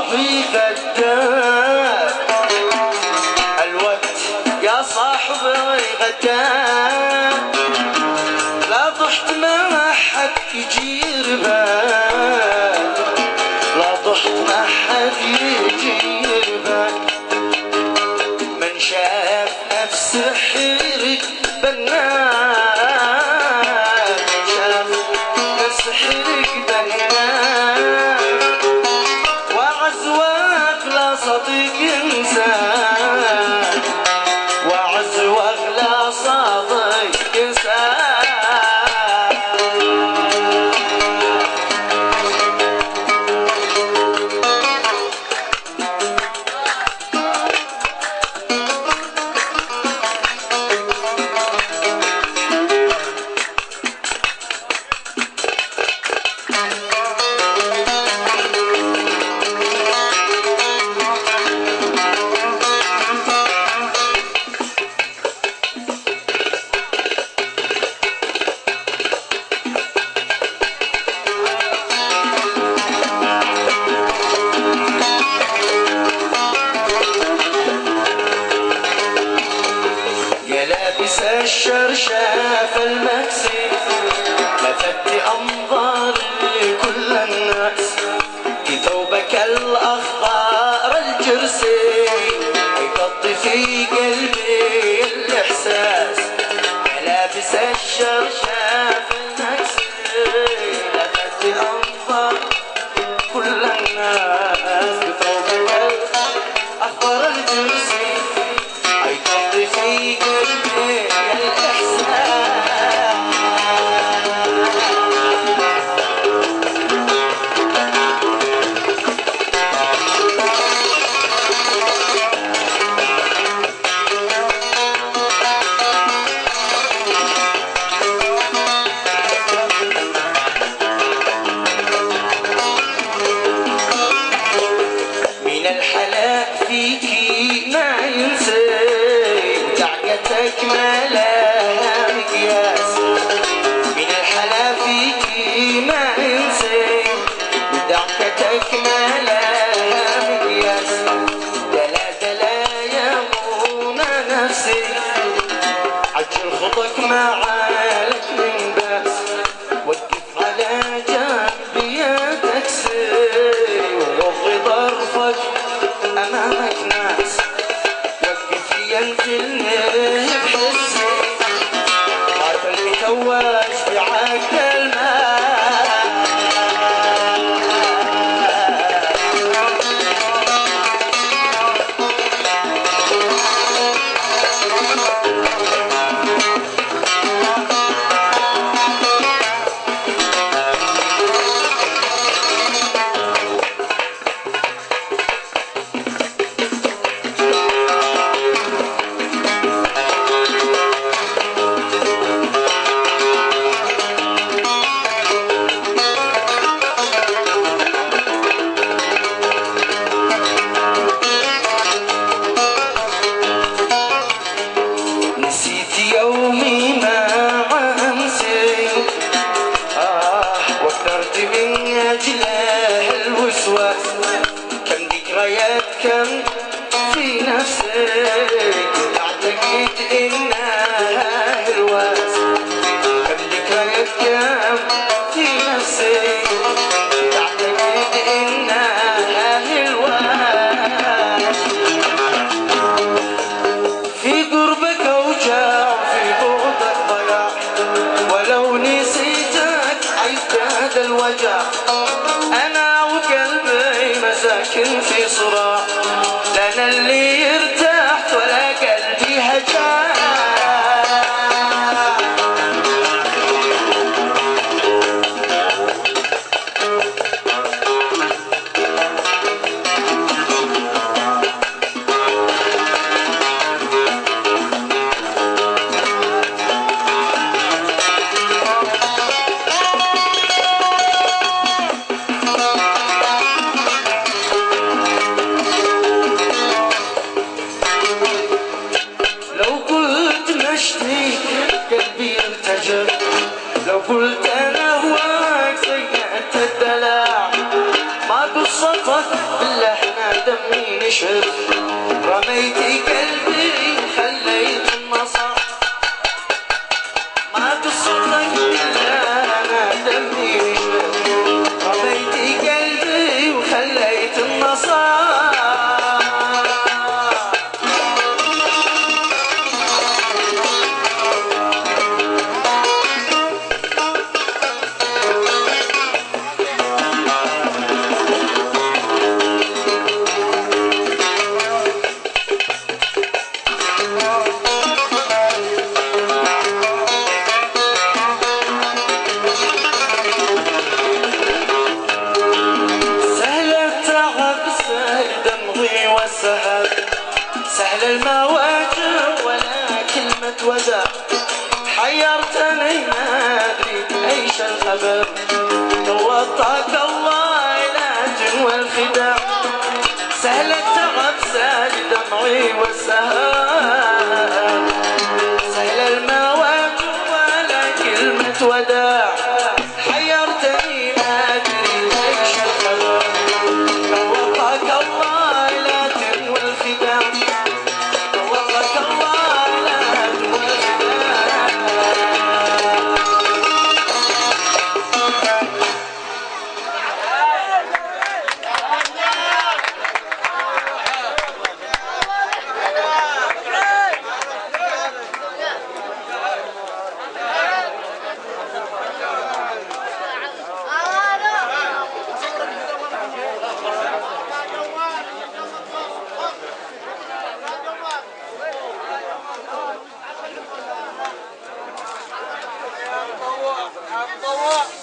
صاحبي غدار الوقت يا صاحبي غدار لا ضحت ما حد يجيربك لا ضحت ما حد يجيربك من شاف نفسه حرق بالنار من شاف نفسه حرق بالنار وعز واغلى صديق انسان وعز واغلى صديق انسان الشرشاف المكسي لفت انظار كل الناس في ثوبك الاخضر الجرسي يقضي في قلبي الاحساس لابس الشرشاف المكسي لفت انظار كل الناس في ثوبك الاخضر الجرسي يقضي في قلبي ما لها مقياس من الحلا فيكي ما انسي ضحكتك ما لها مقياس دلا دلا يا منى نفسي عجل خطك ما عالك من باس وقف على جنبي يا تاكسي ووطي ظرفك امامك ناس وقف ينزلني في عقد كم ذكريات كم في نفسي تعتقد انها هلواس كم ذكريات كم في نفسي تعتقد انها هلواس في قربك اوجاع وفي بعدك ضياع ولو نسيتك عيزداد الوجع انا مساكن في صراع لنا اللي ارتحت ولا قلبي هجع صفت بالله انا دمي نشف رميتي قلبي وخليت النصر ما قصتك بالله انا دمي نشف رميتي قلبي وخليت النصر سهل المواجع ولا كلمة وداع حيرتني ما أدري ايش الخبر توطاك الله العجن والخداع سهل التعب سهل دمعي والسهام سهل المواجع ولا كلمة وداع حيرتني ما أدري ايش الخبر توطاك الله العجن والخداع الله